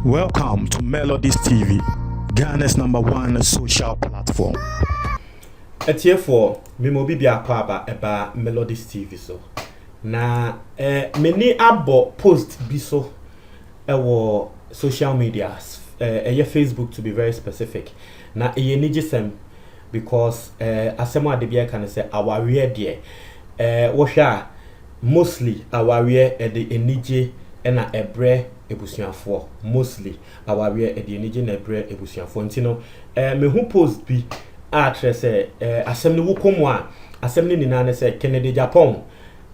Welcome to Melodies TV, Ghana's #1 social platform. Etiefo memo bibia kwa eba Melodies TV so. Na many abo post biso ewo social media Facebook to be very specific. Na nigisem because asemo adebia can say aware there. Wosha mostly aware the enije na ebre ebusuafo mostly aware the enije na ebre ebusuafo ntino me hu post bi atrese asem ne wukomu a asem ne nina ne se Kennedy Japan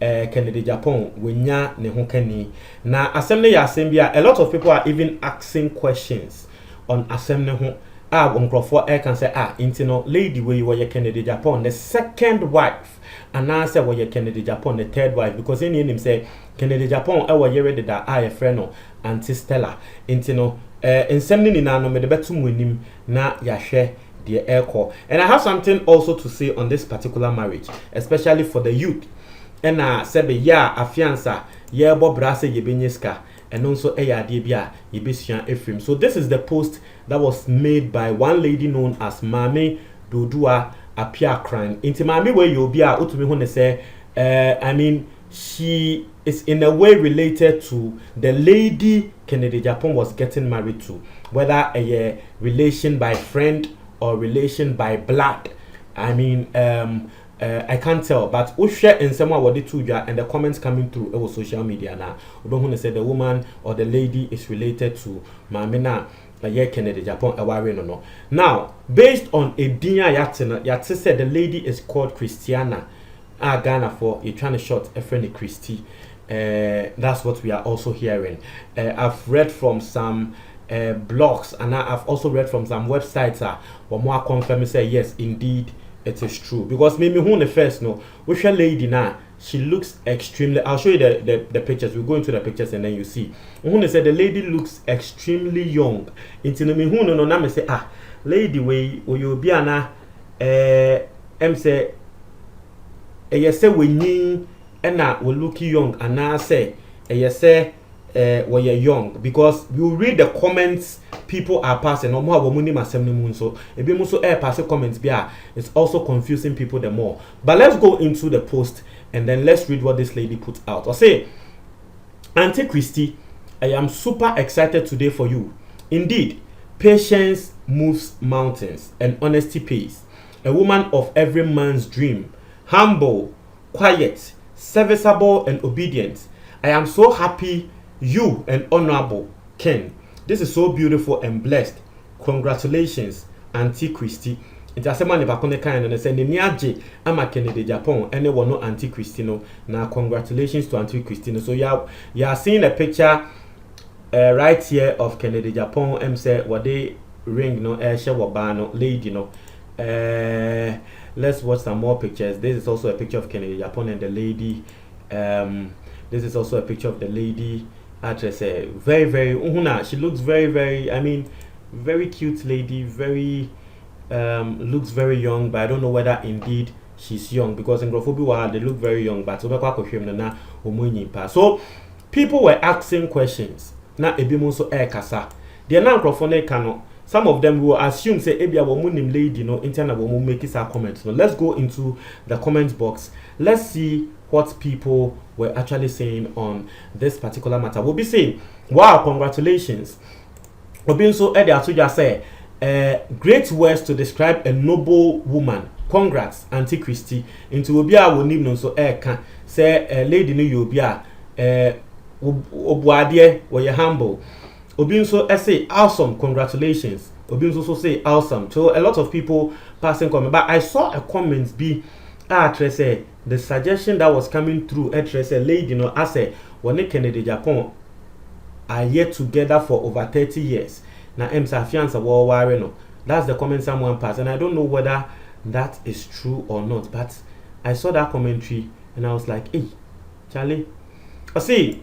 wenya ne ho kani na asem ne ya asem bia a lot of people are even asking questions on asem ne ho onkrofo can say intino lady wey were Kennedy Japan the second wife and now say were Kennedy Japan the third wife because any him say Kennedy Japan e were yere da a friend no Auntie Stella intino ensem ne nina no me de betum wanim na yahwe the aircore. And I have something also to say on this particular marriage, especially for the youth. And sebe ya afiansa ye bo brase yebenyeska and also eya debia yebesian Ephraim. So this is the post that was made by one lady known as Mame Dodua Apia Crime. Inti Mame we yobia utumi hone say I mean she is in a way related to the lady Kennedy Japan was getting married to, whether a relation by friend or relation by blood. I mean, I can't tell, but we share in someone what they told you and the comments coming through over social media now. We don't want to say the woman or the lady is related to Mamina Kennedy Japan no. Now, based on a dinya yatina, said the lady is called Christiana. Ghana for a trying to short a friend Christy. That's what we are also hearing. I've read from some blogs and I've also read from some websites but more confirm say yes indeed it is true because maybe who the first no which a lady now she looks extremely. I'll show you the pictures. We'll go into the pictures and then you see who say the lady looks extremely young into me who no na me say lady we you be ana say yes say we ni na we look young and I say yes say when you're young because you read the comments people are passing no more money so if you also pass comments it's also confusing people the more. But let's go into the post and then let's read what this lady put out. Or say, Auntie Christy, I am super excited today for you. Indeed, patience moves mountains and honesty pays. A woman of every man's dream, humble, quiet, serviceable and obedient. I am so happy you and honorable Ken. This is so beautiful and blessed. Congratulations, Auntie Christy. It's a semana bakone kind and say niaje ama Kennedy Japan anyone no Auntie Christy no. Now congratulations to Auntie Christy. So you are seeing a picture right here of Kennedy Japan. Say what they ring no share no lady no. Let's watch some more pictures. This is also a picture of Kennedy Japan and the lady. This is also a picture of the lady. Actress, very she looks very I mean very cute lady, very looks very young, but I don't know whether indeed she's young because in Grofobi they look very young, but so people were asking questions na ebimu so kasa they na Grofone kano. Some of them will assume say ebia womunim lady no internet will make his comments. No, let's go into the comment box. Let's see what people were actually saying on this particular matter. We'll be saying, wow, congratulations. We'll be so Eddie Atuja say, great words to describe a noble woman. Congrats, Auntie Christy. Into Obia will need no so can say lady no Obia obuadie where you humble. Obinso say awesome, congratulations. Obinso say awesome. So a lot of people passing comment, but I saw a comment be say the suggestion that was coming through say lady I say when Kennedy Japan are yet together for over 30 years. Now fiança war no. That's the comment someone passed, and I don't know whether that is true or not, but I saw that commentary and I was like, hey, Charlie. I see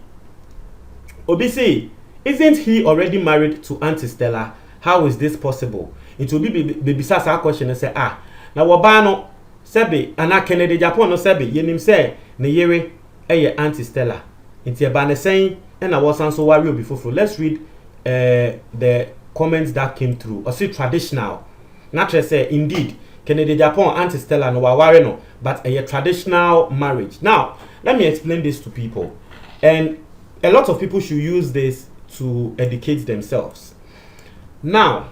Obi isn't he already married to Auntie Stella? How is this possible? It will be beside question and say, now wabano sebe ana Kennedy Japan no sebe yenim say ne yere eye Auntie Stella. Inti eba ne saying and I was so worry before. Let's read the comments that came through. Or see traditional. Naturally say indeed Kennedy Japan Auntie Stella no waware no, but a traditional marriage. Now, let me explain this to people. And a lot of people should use this to educate themselves. Now,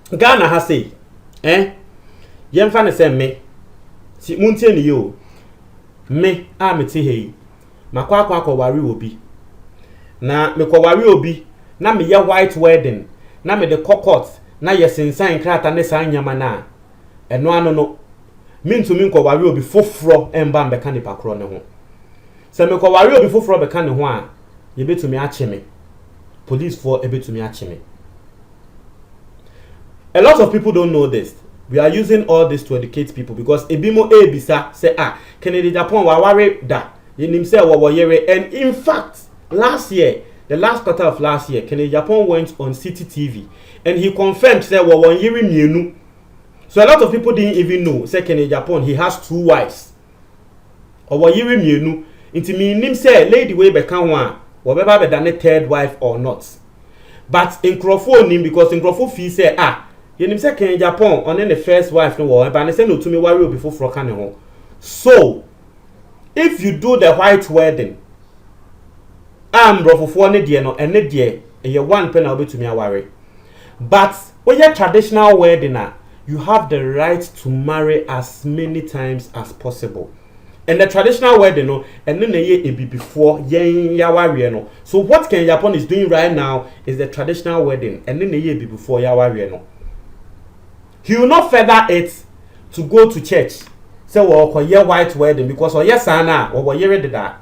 Ghana has say, yemfa ne say me. Si muntie ni yo. Me a me te hei. Makwa akwa wari obi. Na me kwa wari obi, na me ye white wedding, na me de court, na ye sensan krata ne san nyama na. Eno ano no. Me ntumi nkwa wari obi foforo emba mbeka nipa kro ne ho. Se me kwa wari obi foforo beka ne ho a, ye betumi ache me. Police for ebetumi ache me. A lot of people don't know this. We are using all this to educate people because ebimo ebisa say Kennedy Japan waware da. Yenim say wawayere, and in fact last year, the last quarter of last year, Kennedy Japan went on City TV and he confirmed say wawayere mienu. So a lot of people didn't even know say Kennedy Japan he has 2 wives. Wawayere mienu. Inti minim say lady we beka ho a wobeba be dane 3rd wife or not. But in Crawford nim because in Crawford fee say yenim say Kennedy Japan on the 1st wife no wo eba ne say no to me worry obi foforo ka ne ho. So if you do the white wedding, brofofo ne de no ene de ye one pen na obetumi aware. But when your traditional wedding you have the right to marry as many times as possible. And the traditional wedding no ene na ye ebi before yen yaware no. So what Kennedy Japan is doing right now is the traditional wedding ene na ye ebi before yaware no. He will not feather it to go to church. Say wo koye white wedding because or yes na wo yere did that.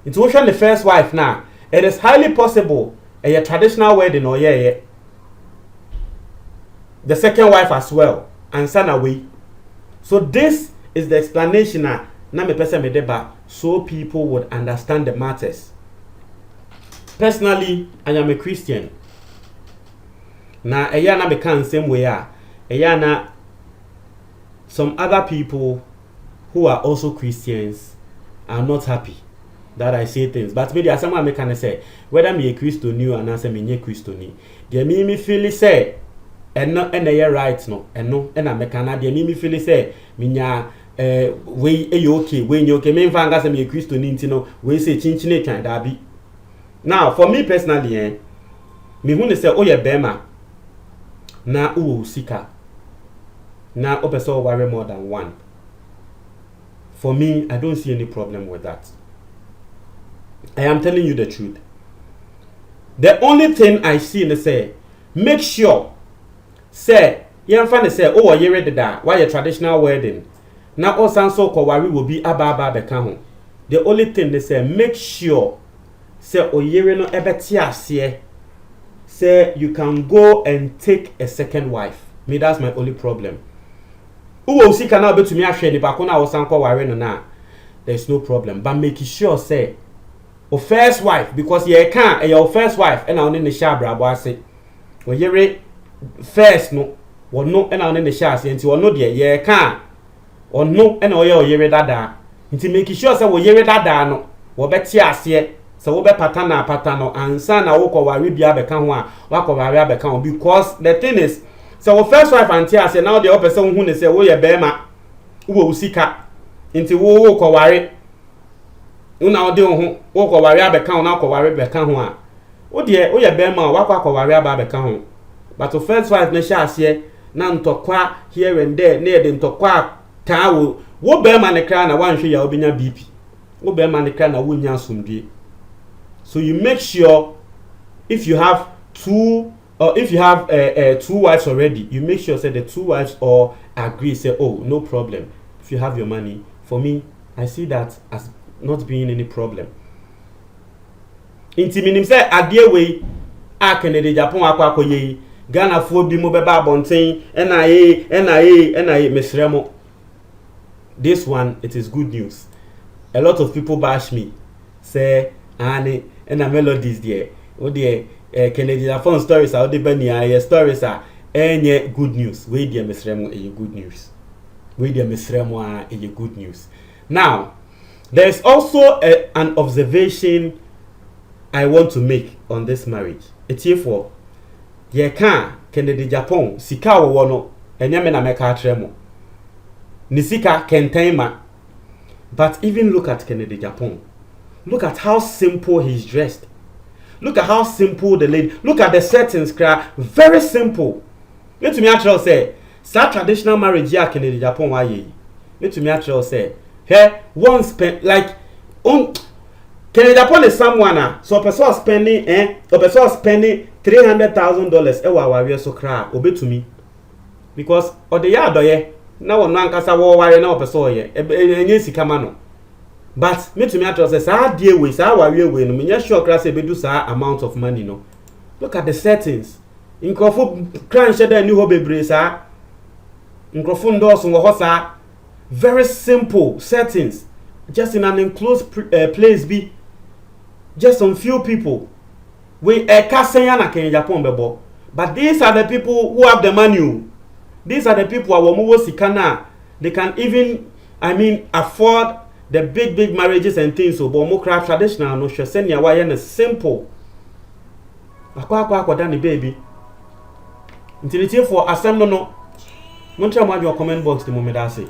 It was the 1st wife now. It is highly possible a traditional wedding or the 2nd wife as well and son away. So this is the explanation na me person me deba so people would understand the matters. Personally, I am a Christian. Na eya na me kan same way eya na some other people who are also Christians are not happy that I say things. But maybe as someone can say whether me a Christian or not, say me a Christian. They me feel say and no and they right no and no and I make an idea me feel say me nya we okay when you okay me fanga say me a Christian no we say chinchine kan da bi. Now for me personally me who say oh yeah bema na sika na opeso worry more than one. For me, I don't see any problem with that. I am telling you the truth. The only thing I see in say, make sure, say, you say, oh, you ready that? Why a traditional wedding? Now, also, so Kowari will be ababa bekaho. The only thing they say, make sure, say, oh, you no ebetia say, you can go and take a 2nd wife. Me, that's my only problem. Who see can now be to me ashare the bakona or sanko warren na there's no problem. But make sure say o 1st wife because ye can your 1st wife and on in the shabra boy say o yere first no no and on in the shas nti o no de ye can o no and o yere dada nti make sure say o yere dada no wo beti ase say wo be patana ansa na wo ko ware bia be kan ho a wa ko ware abeka ho because the thing is so our 1st wife and tear say now the other person who say wo ye bema wo usika nti wo ko ware una ode ho wo ko ware abeka ho na ko ware beka ho a wo de wo ye bema wa ko ware abeka ho but the 1st wife na sha ase na ntokwa here and there na de ntokwa ta wo bema ne kra na wanhwe ya obinya BP wo bema ne kra na wo nya asomdue. So you make sure if you have 2 or if you have 2 wives already, you make sure say the 2 wives all agree, say, oh, no problem. If you have your money, for me, I see that as not being any problem. Inti minim say adie we Kennedy Japan akwa ye Ghana fo bi mo beba abonten na mesremo. This one it is good news. A lot of people bash me say and melodies there. Oh dear Kennedy Japan stories are the bania stories are any good news. We dear mesremo good news. We dear mesremo good news. Now There's also an observation I want to make on this marriage. It's here for ye can Kennedy Japan sika wo no enyame na meka atremo ni sika kentema. But even look at Kennedy Japan. Look at how simple he's dressed. Look at how simple the lady. Look at the settings, very simple. Let me actually say, that traditional marriage here Kennedy Japan why ye. Let me actually say, here one spend like Kennedy Japan is someone so a person spending a person spending $300,000 ewa warrior so cry obey to me because or the yard ye now one kasa war warrior now person ye enye sika no. But me to me actually say sa dear we sa warrior we no me sure cry say be do sa amount of money no. Look at the settings. Nkrofo cran sheda ni ho bebre sa nkrofo ndoso ngo sa very simple settings just in an enclosed place be just some few people we kasenya na Kenya Japan bebo. But these are the people who have the money. These are the people who are sikana. They can even afford the big marriages and things so but more craft traditional no sure senya why na simple akwa dani baby until for asem no no. Don't try to comment box the moment I say.